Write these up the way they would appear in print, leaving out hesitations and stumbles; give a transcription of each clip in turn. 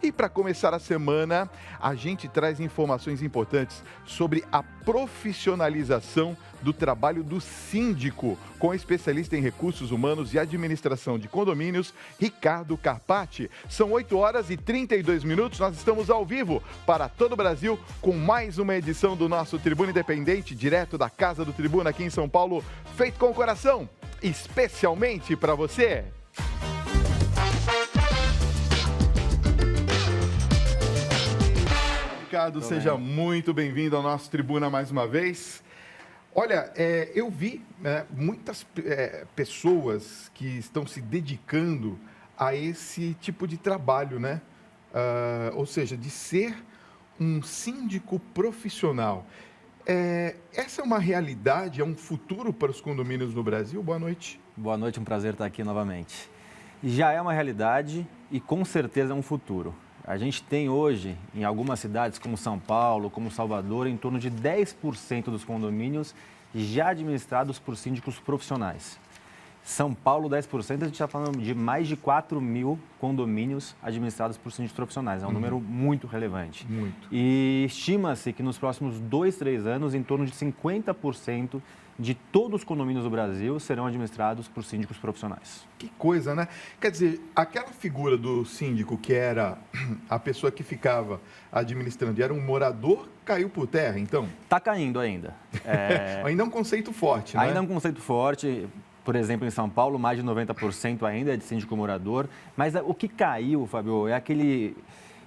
E para começar a semana, a gente traz informações importantes sobre a profissionalização do trabalho do síndico, com o especialista em recursos humanos e administração de condomínios, Ricardo Carpati. São 8 horas e 32 minutos, nós estamos ao vivo para todo o Brasil com mais uma edição do nosso Tribuna Independente, direto da Casa do Tribuna aqui em São Paulo, feito com o coração, especialmente para você. Ricardo, seja muito bem-vindo ao nosso Tribuna mais uma vez. Olha, eu vi muitas pessoas que estão se dedicando a esse tipo de trabalho, né? Ou seja, de ser um síndico profissional. Essa é uma realidade, é um futuro para os condomínios no Brasil? Boa noite. Boa noite, um prazer estar aqui novamente. Já é uma realidade e com certeza é um futuro. A gente tem hoje, em algumas cidades como São Paulo, como Salvador, em torno de 10% dos condomínios já administrados por síndicos profissionais. São Paulo, 10%, a gente está falando de mais de 4 mil condomínios administrados por síndicos profissionais. É um número muito relevante. Muito. E estima-se que nos próximos 2, 3 anos, em torno de 50% de todos os condomínios do Brasil serão administrados por síndicos profissionais. Que coisa, né? Quer dizer, aquela figura do síndico que era a pessoa que ficava administrando e era um morador, caiu por terra, então? Está caindo ainda. Ainda é um conceito forte, né? Ainda é um conceito forte. Por exemplo, em São Paulo, mais de 90% ainda é de síndico morador. Mas o que caiu, Fábio, é aquele...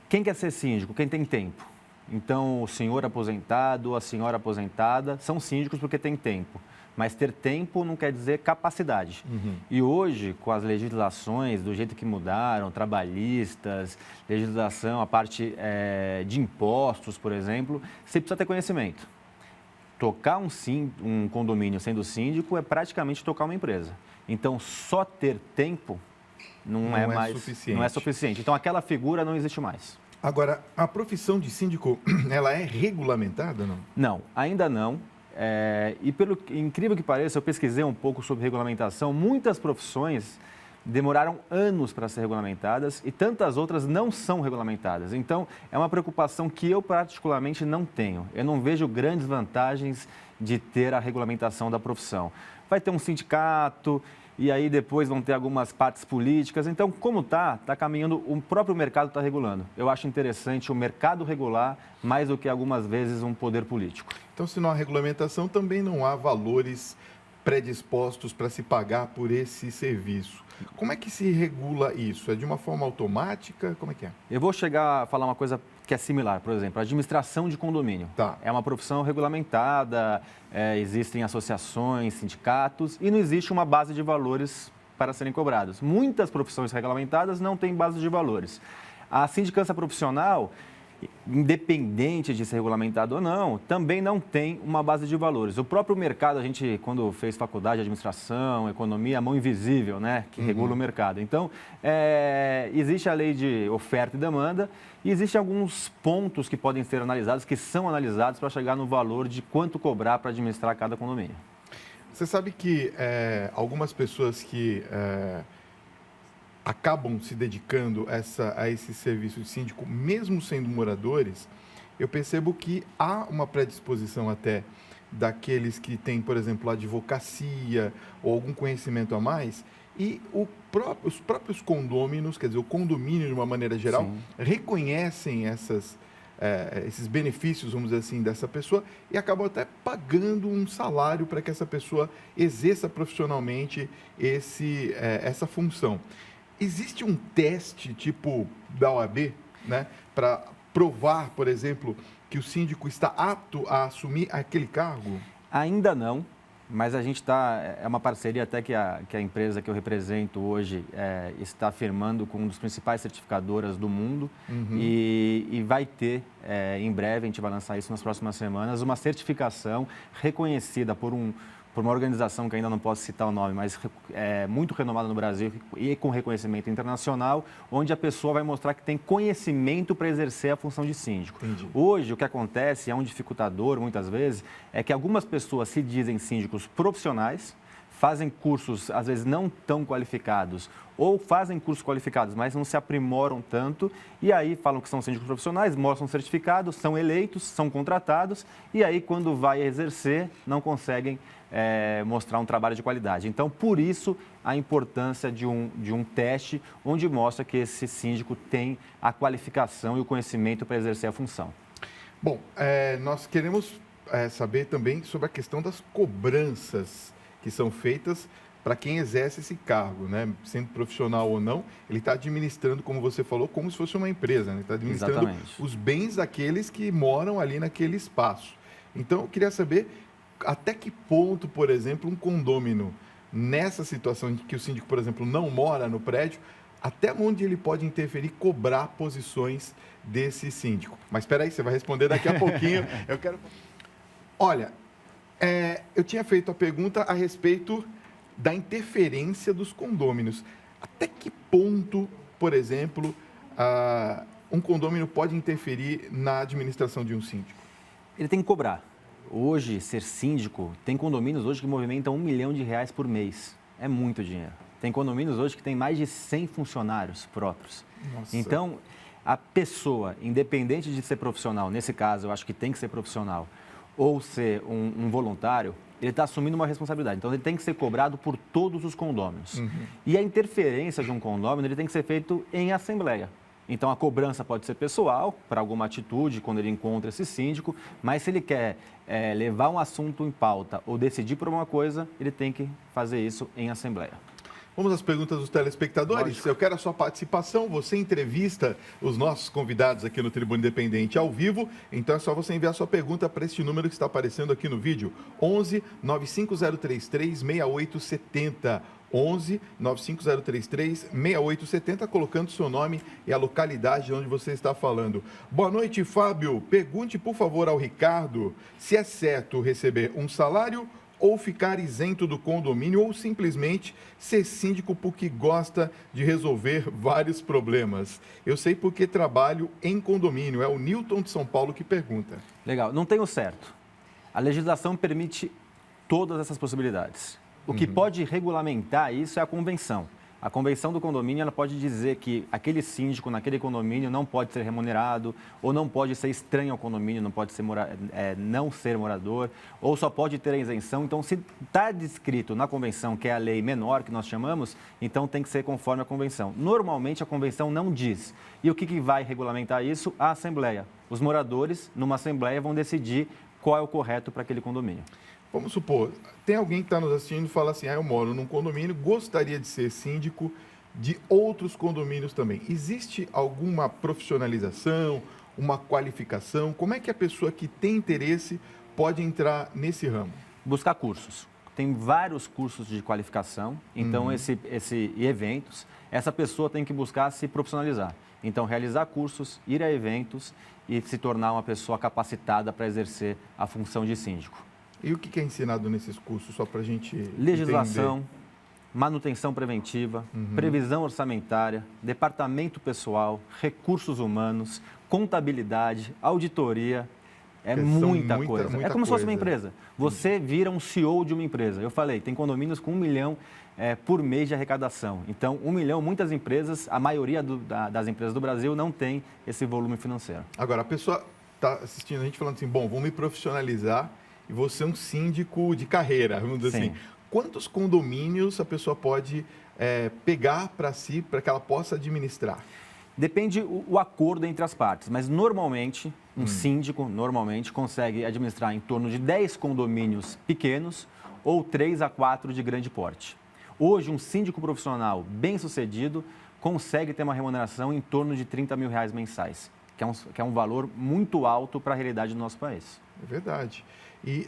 Quem quer ser síndico? Quem tem tempo. Então, o senhor aposentado, a senhora aposentada, são síndicos porque tem tempo. Mas ter tempo não quer dizer capacidade. E hoje, com as legislações do jeito que mudaram, trabalhistas, legislação, a parte de impostos, por exemplo, você precisa ter conhecimento. Tocar um condomínio sendo síndico é praticamente tocar uma empresa. Então, só ter tempo não é suficiente. Então, aquela figura não existe mais. Agora, a profissão de síndico, ela é regulamentada, não? Não, ainda não. E pelo incrível que pareça, eu pesquisei um pouco sobre regulamentação. Muitas profissões demoraram anos para ser regulamentadas e tantas outras não são regulamentadas. Então, é uma preocupação que eu particularmente não tenho. Eu não vejo grandes vantagens de ter a regulamentação da profissão. Vai ter um sindicato e aí depois vão ter algumas partes políticas. Então, como está caminhando, o próprio mercado está regulando. Eu acho interessante o mercado regular mais do que algumas vezes um poder político. Então, se não há regulamentação, também não há valores predispostos para se pagar por esse serviço. Como é que se regula isso? É de uma forma automática? Como é que é? Eu vou chegar a falar uma coisa que é similar, por exemplo, a administração de condomínio. Tá. É uma profissão regulamentada, existem associações, sindicatos e não existe uma base de valores para serem cobrados. Muitas profissões regulamentadas não têm base de valores. A sindicância profissional, independente de ser regulamentado ou não, também não tem uma base de valores. O próprio mercado, a gente, quando fez faculdade de administração, economia, a mão invisível, né, que regula o mercado. Então, existe a lei de oferta e demanda e existem alguns pontos que podem ser analisados, que são analisados para chegar no valor de quanto cobrar para administrar cada condomínio. Você sabe que algumas pessoas que acabam se dedicando a esse serviço de síndico, mesmo sendo moradores, eu percebo que há uma predisposição até daqueles que têm, por exemplo, advocacia ou algum conhecimento a mais, e os próprios condôminos, quer dizer, o condomínio de uma maneira geral, Sim. reconhecem esses benefícios, vamos dizer assim, dessa pessoa e acabam até pagando um salário para que essa pessoa exerça profissionalmente essa função. Existe um teste tipo da OAB, né, para provar, por exemplo, que o síndico está apto a assumir aquele cargo? Ainda não, mas a gente está... É uma parceria até que a empresa que eu represento hoje está firmando com uma das principais certificadoras do mundo e vai ter, em breve, a gente vai lançar isso nas próximas semanas, uma certificação reconhecida por uma organização que ainda não posso citar o nome, mas é muito renomada no Brasil e com reconhecimento internacional, onde a pessoa vai mostrar que tem conhecimento para exercer a função de síndico. Entendi. Hoje, o que acontece, é um dificultador muitas vezes, é que algumas pessoas se dizem síndicos profissionais, fazem cursos, às vezes, não tão qualificados, ou fazem cursos qualificados, mas não se aprimoram tanto, e aí falam que são síndicos profissionais, mostram certificados, são eleitos, são contratados, e aí, quando vai exercer, não conseguem mostrar um trabalho de qualidade. Então, por isso, a importância de um teste onde mostra que esse síndico tem a qualificação e o conhecimento para exercer a função. Bom, nós queremos saber também sobre a questão das cobranças que são feitas para quem exerce esse cargo, né? Sendo profissional ou não, ele está administrando, como você falou, como se fosse uma empresa, né? Está administrando Exatamente. os bens daqueles que moram ali naquele espaço. Então, eu queria saber até que ponto, por exemplo, um condômino, nessa situação em que o síndico, por exemplo, não mora no prédio, até onde ele pode interferir, cobrar posições desse síndico. Mas espera aí, você vai responder daqui a pouquinho. Eu quero... Olha, eu tinha feito a pergunta a respeito da interferência dos condôminos. Até que ponto, por exemplo, um condômino pode interferir na administração de um síndico? Ele tem que cobrar. Hoje, ser síndico, tem condomínios hoje que movimentam R$1 milhão por mês. É muito dinheiro. Tem condomínios hoje que tem mais de 100 funcionários próprios. Nossa. Então, a pessoa, independente de ser profissional, nesse caso eu acho que tem que ser profissional, ou ser um voluntário, ele está assumindo uma responsabilidade. Então, ele tem que ser cobrado por todos os condôminos. Uhum. E a interferência de um condômino ele tem que ser feito em assembleia. Então, a cobrança pode ser pessoal, para alguma atitude, quando ele encontra esse síndico, mas se ele quer levar um assunto em pauta ou decidir por alguma coisa, ele tem que fazer isso em assembleia. Vamos às perguntas dos telespectadores. Lógico. Eu quero a sua participação. Você entrevista os nossos convidados aqui no Tribuna Independente ao vivo. Então é só você enviar sua pergunta para este número que está aparecendo aqui no vídeo. 11 95033 6870. 11 95033 6870, colocando seu nome e a localidade de onde você está falando. Boa noite, Fábio. Pergunte, por favor, ao Ricardo se é certo receber um salário ou ficar isento do condomínio, ou simplesmente ser síndico porque gosta de resolver vários problemas. Eu sei porque trabalho em condomínio. É o Newton de São Paulo que pergunta. Legal. Não tem o certo. A legislação permite todas essas possibilidades. O que pode regulamentar isso é a convenção. A convenção do condomínio ela pode dizer que aquele síndico naquele condomínio não pode ser remunerado, ou não pode ser estranho ao condomínio, não pode ser não ser morador, ou só pode ter a isenção. Então, se está descrito na convenção, que é a lei menor que nós chamamos, então tem que ser conforme a convenção. Normalmente, a convenção não diz. E o que vai regulamentar isso? A Assembleia. Os moradores, numa Assembleia, vão decidir qual é o correto para aquele condomínio. Vamos supor, tem alguém que está nos assistindo e fala assim, eu moro num condomínio, gostaria de ser síndico de outros condomínios também. Existe alguma profissionalização, uma qualificação? Como é que a pessoa que tem interesse pode entrar nesse ramo? Buscar cursos. Tem vários cursos de qualificação, então e eventos. Essa pessoa tem que buscar se profissionalizar. Então, realizar cursos, ir a eventos e se tornar uma pessoa capacitada para exercer a função de síndico. E o que é ensinado nesses cursos, só para a gente legislação, entender? Manutenção preventiva, previsão orçamentária, departamento pessoal, recursos contabilidade, auditoria. É muita coisa. É como se fosse uma empresa. Você vira um CEO de uma empresa. Eu falei, tem condomínios com 1 milhão por mês de arrecadação. Então, 1 milhão, muitas empresas, a maioria das empresas do Brasil não tem esse volume financeiro. Agora, a pessoa está assistindo a gente falando assim, bom, vou me profissionalizar e vou ser um síndico de carreira, vamos dizer assim. Quantos condomínios a pessoa pode pegar para si, para que ela possa administrar? Depende o acordo entre as partes, mas normalmente, um síndico consegue administrar em torno de 10 condomínios pequenos ou 3 a 4 de grande porte. Hoje, um síndico profissional bem-sucedido consegue ter uma remuneração em torno de R$30 mil mensais, que é um valor muito alto para a realidade do nosso país. É verdade. E,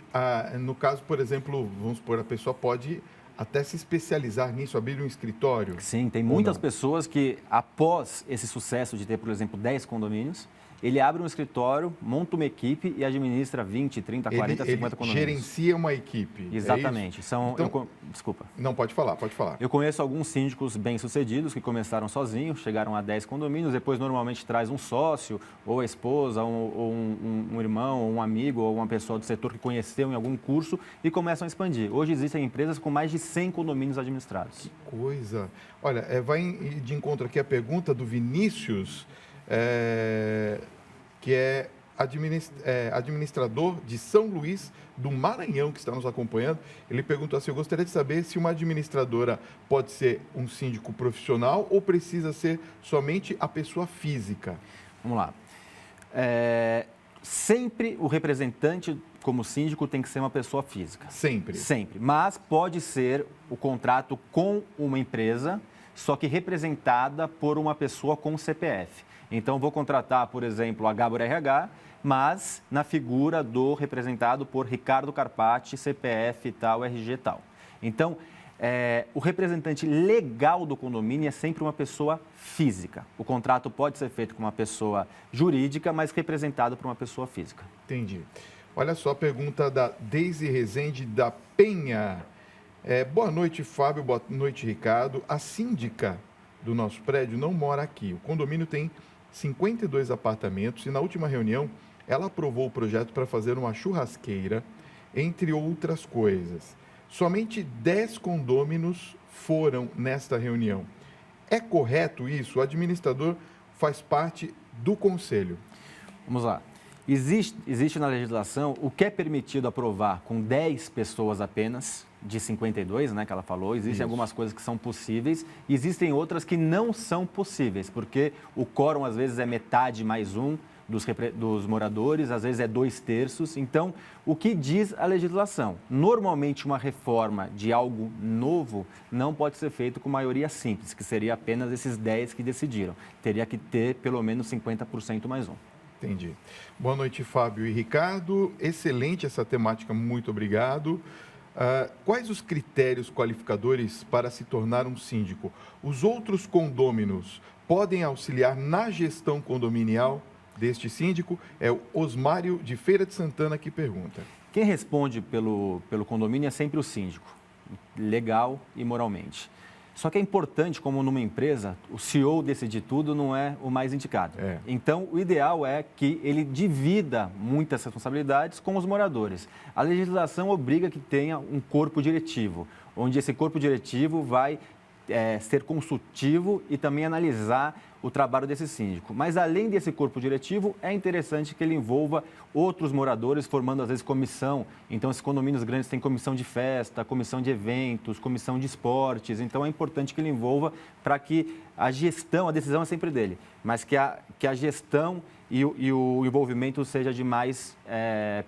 no caso, por exemplo, vamos supor, a pessoa pode até se especializar nisso, abrir um escritório? Sim, tem muitas pessoas que, após esse sucesso de ter, por exemplo, 10 condomínios, ele abre um escritório, monta uma equipe e administra 20, 30, 40, 50 condomínios. Gerencia uma equipe. Exatamente. Então, desculpa. Não, pode falar, pode falar. Eu conheço alguns síndicos bem-sucedidos que começaram sozinhos, chegaram a 10 condomínios, depois normalmente traz um sócio, ou a esposa, ou um irmão, ou um amigo, ou uma pessoa do setor que conheceu em algum curso e começam a expandir. Hoje existem empresas com mais de 100 condomínios administrados. Que coisa! Olha, vai de encontro aqui a pergunta do Vinícius, que é administrador de São Luís do Maranhão, que está nos acompanhando. Ele perguntou assim: eu gostaria de saber se uma administradora pode ser um síndico profissional ou precisa ser somente a pessoa física? Vamos lá. Sempre o representante como síndico tem que ser uma pessoa física. Sempre? Sempre. Mas pode ser o contrato com uma empresa, só que representada por uma pessoa com CPF. Então, vou contratar, por exemplo, a Gabor RH, mas na figura do representado por Ricardo Carpati, CPF tal, RG tal. Então, o representante legal do condomínio é sempre uma pessoa física. O contrato pode ser feito com uma pessoa jurídica, mas representado por uma pessoa física. Entendi. Olha só a pergunta da Deise Rezende da Penha. Boa noite, Fábio. Boa noite, Ricardo. A síndica do nosso prédio não mora aqui. O condomínio tem 52 apartamentos e na última reunião ela aprovou o projeto para fazer uma churrasqueira, entre outras coisas. Somente 10 condôminos foram nesta reunião. É correto isso? O administrador faz parte do conselho. Vamos lá. Existe na legislação o que é permitido aprovar com 10 pessoas apenas, de 52, né, que ela falou. Existem algumas coisas que são possíveis, existem outras que não são possíveis, porque o quórum às vezes é metade mais um dos moradores, às vezes é 2/3. Então, o que diz a legislação? Normalmente, uma reforma de algo novo não pode ser feito com maioria simples, que seria apenas esses 10 que decidiram. Teria que ter pelo menos 50% mais um. Entendi. Boa noite, Fábio e Ricardo. Excelente essa temática, muito obrigado. Quais os critérios qualificadores para se tornar um síndico? Os outros condôminos podem auxiliar na gestão condominial deste síndico? É o Osmário de Feira de Santana que pergunta. Quem responde pelo condomínio é sempre o síndico, legal e moralmente. Só que é importante, como numa empresa, o CEO decidir tudo não é o mais indicado. Então, o ideal é que ele divida muitas responsabilidades com os moradores. A legislação obriga que tenha um corpo diretivo, onde esse corpo diretivo vai ser consultivo e também analisar o trabalho desse síndico. Mas, além desse corpo diretivo, é interessante que ele envolva outros moradores, formando, às vezes, comissão. Então, esses condomínios grandes têm comissão de festa, comissão de eventos, comissão de esportes. Então, é importante que ele envolva para que a gestão, a decisão é sempre dele, mas que a gestão e o envolvimento seja de mais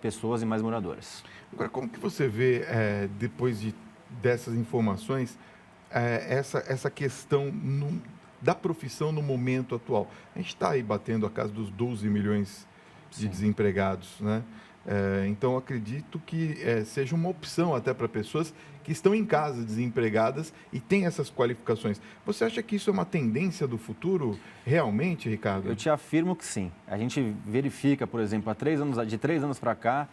pessoas e mais moradores. Agora, como que você vê, depois dessas informações, essa questão da profissão no momento atual? A gente está aí batendo a casa dos 12 milhões de desempregados, né? Então, acredito que seja uma opção até para pessoas que estão em casa desempregadas e têm essas qualificações. Você acha que isso é uma tendência do futuro, realmente, Ricardo? Eu te afirmo que sim. A gente verifica, por exemplo, de 3 anos para cá,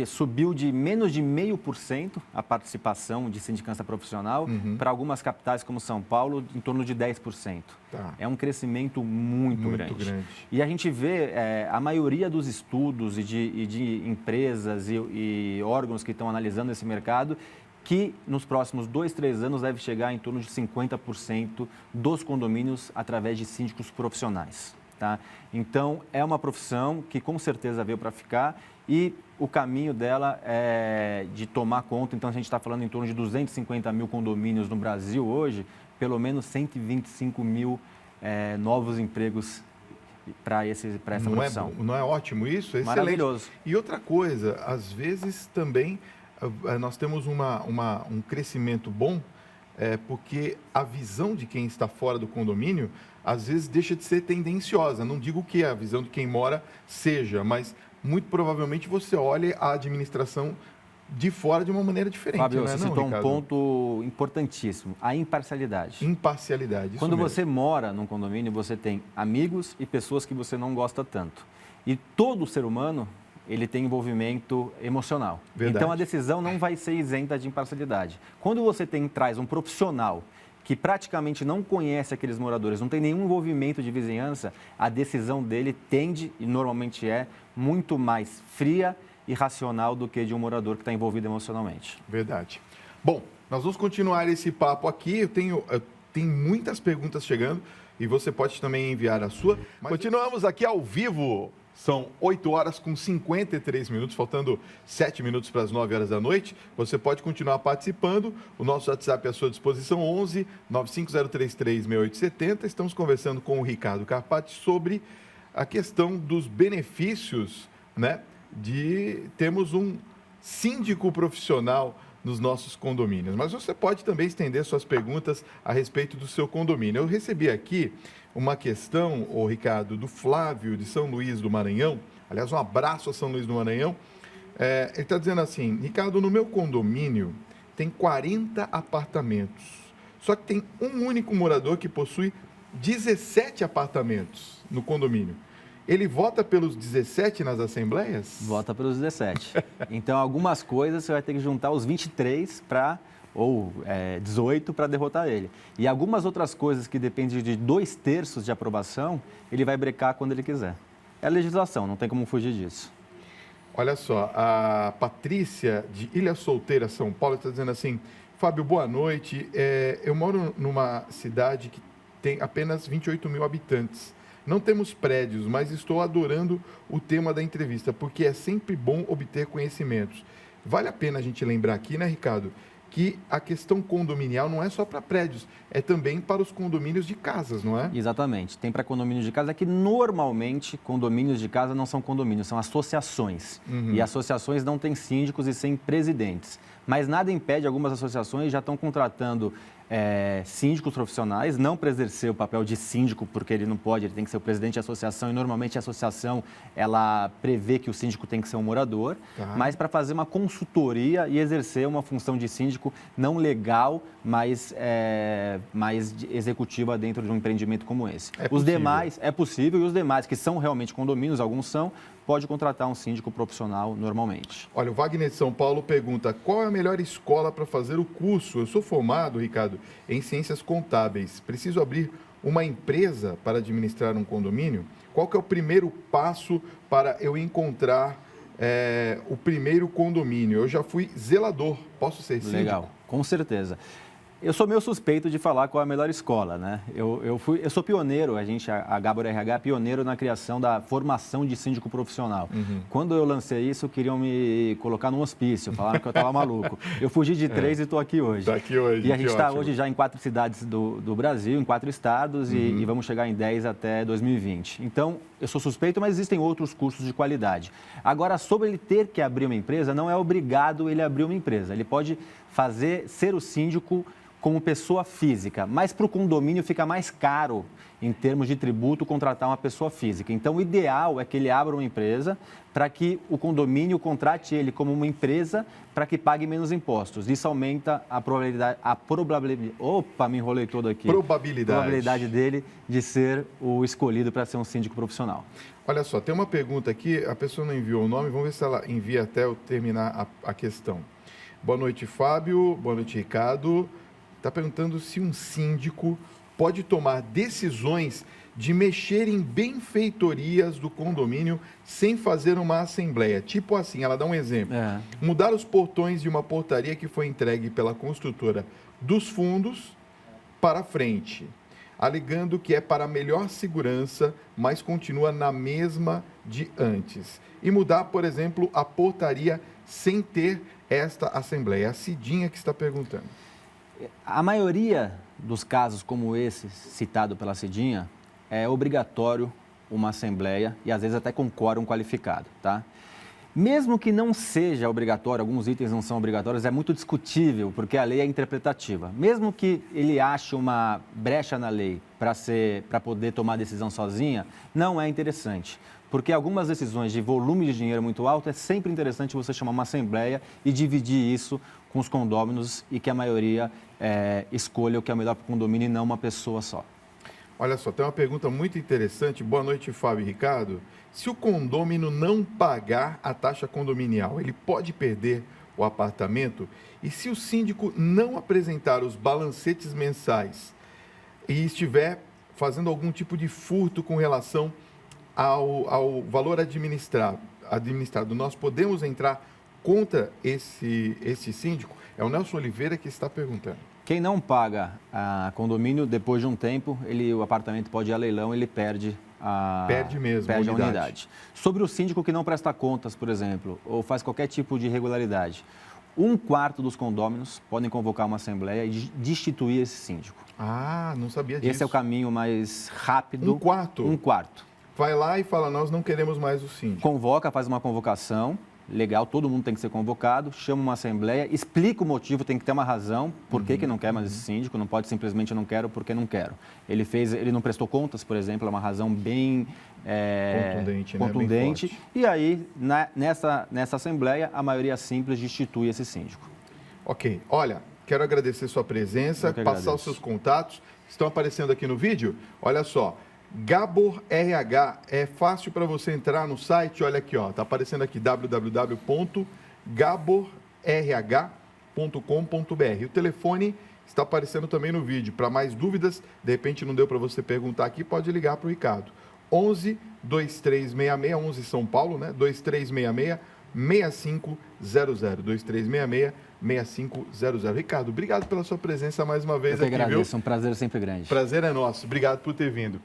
subiu de menos de 0,5% a participação de sindicância profissional para algumas capitais como São Paulo, em torno de 10%. Tá. É um crescimento muito grande. E a gente vê a maioria dos estudos e de empresas e órgãos que estão analisando esse mercado, que nos próximos 2, 3 anos deve chegar em torno de 50% dos condomínios através de síndicos profissionais. Tá? Então, é uma profissão que com certeza veio para ficar e o caminho dela é de tomar conta. Então, a gente está falando em torno de 250 mil condomínios no Brasil hoje, pelo menos 125 mil novos empregos para essa profissão. Não é ótimo isso? É excelente. Maravilhoso. E outra coisa, às vezes também nós temos um crescimento bom, porque a visão de quem está fora do condomínio, às vezes, deixa de ser tendenciosa. Não digo que a visão de quem mora seja, mas muito provavelmente você olha a administração de fora de uma maneira diferente. Fábio, você citou um ponto importantíssimo, a imparcialidade. Imparcialidade, Quando você mora num condomínio, você tem amigos e pessoas que você não gosta tanto. E todo ser humano, ele tem envolvimento emocional. Verdade. Então, a decisão não vai ser isenta de imparcialidade. Quando você traz um profissional que praticamente não conhece aqueles moradores, não tem nenhum envolvimento de vizinhança, a decisão dele tende, e normalmente muito mais fria e racional do que de um morador que está envolvido emocionalmente. Verdade. Bom, Nós vamos continuar esse papo aqui. Eu tenho muitas perguntas chegando e você pode também enviar a sua. Continuamos aqui ao vivo. São 8 horas com 53 minutos, faltando 7 minutos para as 9 horas da noite. Você pode continuar participando. O nosso WhatsApp é à sua disposição, 11 95033 6870. Estamos conversando com o Ricardo Carpati sobre a questão dos benefícios, né, de termos um síndico profissional nos nossos condomínios. Mas você pode também estender suas perguntas a respeito do seu condomínio. Eu recebi aqui uma questão, Ricardo, do Flávio de São Luís do Maranhão. Aliás, um abraço a São Luís do Maranhão. Ele está dizendo assim: Ricardo, no meu condomínio tem 40 apartamentos. Só que tem um único morador que possui 17 apartamentos no condomínio. Ele vota pelos 17 nas assembleias? Vota pelos 17. Então, algumas coisas você vai ter que juntar os 23 ou 18 para derrotar ele. E algumas outras coisas que dependem de 2/3 de aprovação, ele vai brecar quando ele quiser. É a legislação, não tem como fugir disso. Olha só, a Patrícia de Ilha Solteira, São Paulo, está dizendo assim: Fábio, boa noite. Eu moro numa cidade que tem apenas 28 mil habitantes. Não temos prédios, mas estou adorando o tema da entrevista, porque é sempre bom obter conhecimentos. Vale a pena a gente lembrar aqui, né, Ricardo, que a questão condominial não é só para prédios, é também para os condomínios de casas, não é? Exatamente. Tem para condomínios de casa que normalmente condomínios de casa não são condomínios, são associações. E associações não têm síndicos e sim presidentes. Mas nada impede, algumas associações já estão contratando síndicos profissionais, não para exercer o papel de síndico, porque ele não pode, ele tem que ser o presidente da associação, e normalmente a associação, ela prevê que o síndico tem que ser um morador, mas para fazer uma consultoria e exercer uma função de síndico não legal, mas mais executiva dentro de um empreendimento como esse. Os demais, é possível, e os demais que são realmente condomínios, alguns são, pode contratar um síndico profissional normalmente. Olha, o Wagner de São Paulo pergunta: qual é a melhor escola para fazer o curso? Eu sou formado, Ricardo, em ciências contábeis. Preciso abrir uma empresa para administrar um condomínio? Qual que é o primeiro passo para eu encontrar o primeiro condomínio? Eu já fui zelador, posso ser síndico? Legal, com certeza. Eu sou meio suspeito de falar qual é a melhor escola, né? Eu sou pioneiro, a Gabor RH é pioneiro na criação da formação de síndico profissional. Quando eu lancei isso, queriam me colocar num hospício, falaram que eu estava maluco. Eu fugi de 3 e estou aqui hoje. Está aqui hoje. E a gente está hoje já em 4 cidades do Brasil, em 4 estados, e vamos chegar em 10 até 2020. Então, eu sou suspeito, mas existem outros cursos de qualidade. Agora, sobre ele ter que abrir uma empresa, não é obrigado ele abrir uma empresa. Ele pode ser o síndico como pessoa física, mas para o condomínio fica mais caro, em termos de tributo, contratar uma pessoa física. Então, o ideal é que ele abra uma empresa para que o condomínio contrate ele como uma empresa para que pague menos impostos. Isso aumenta a probabilidade... Opa, me enrolei todo aqui. Probabilidade dele de ser o escolhido para ser um síndico profissional. Olha só, tem uma pergunta aqui, a pessoa não enviou o nome, vamos ver se ela envia até eu terminar a questão. Boa noite, Fábio. Boa noite, Ricardo. Está perguntando se um síndico pode tomar decisões de mexer em benfeitorias do condomínio sem fazer uma assembleia. Tipo assim, ela dá um exemplo. Mudar os portões de uma portaria que foi entregue pela construtora dos fundos para frente, alegando que é para melhor segurança, mas continua na mesma de antes. E mudar, por exemplo, a portaria sem ter esta assembleia. A Cidinha que está perguntando. A maioria dos casos como esse, citado pela Cidinha, é obrigatório uma assembleia e às vezes até com quórum qualificado, tá? Mesmo que não seja obrigatório, alguns itens não são obrigatórios, é muito discutível, porque a lei é interpretativa. Mesmo que ele ache uma brecha na lei para poder tomar decisão sozinha, não é interessante. Porque algumas decisões de volume de dinheiro muito alto, é sempre interessante você chamar uma assembleia e dividir isso com os condôminos e que a maioria escolha o que é melhor para o condomínio e não uma pessoa só. Olha só, tem uma pergunta muito interessante. Boa noite, Fábio e Ricardo. Se o condômino não pagar a taxa condominial, ele pode perder o apartamento? E se o síndico não apresentar os balancetes mensais e estiver fazendo algum tipo de furto com relação ao valor administrado, nós podemos entrar contra esse síndico? É o Nelson Oliveira que está perguntando. Quem não paga a condomínio, depois de um tempo, o apartamento pode ir a leilão, ele perde a unidade. Sobre o síndico que não presta contas, por exemplo, ou faz qualquer tipo de irregularidade, 1/4 dos condôminos podem convocar uma assembleia e destituir esse síndico. Ah, não sabia disso. Esse é o caminho mais rápido. 1/4? 1/4. Vai lá e fala, nós não queremos mais o síndico. Convoca, faz uma convocação, legal, todo mundo tem que ser convocado, chama uma assembleia, explica o motivo, tem que ter uma razão, por que não quer mais esse síndico, não pode simplesmente eu não quero porque não quero. Ele não prestou contas, por exemplo, é uma razão bem contundente, Bem e aí, nessa assembleia, a maioria simples destitui esse síndico. Ok, olha, quero agradecer sua presença, passar os seus contatos, estão aparecendo aqui no vídeo, olha só. Gabor RH, é fácil para você entrar no site, olha aqui, ó, tá aparecendo aqui www.gaborrh.com.br. O telefone está aparecendo também no vídeo. Para mais dúvidas, de repente não deu para você perguntar aqui, pode ligar para o Ricardo. 11 2366, 11 São Paulo, né? 2366 6500, 2366-6500. Ricardo, obrigado pela sua presença mais uma vez aqui, viu? Eu que agradeço, é um prazer sempre grande. Prazer é nosso, obrigado por ter vindo.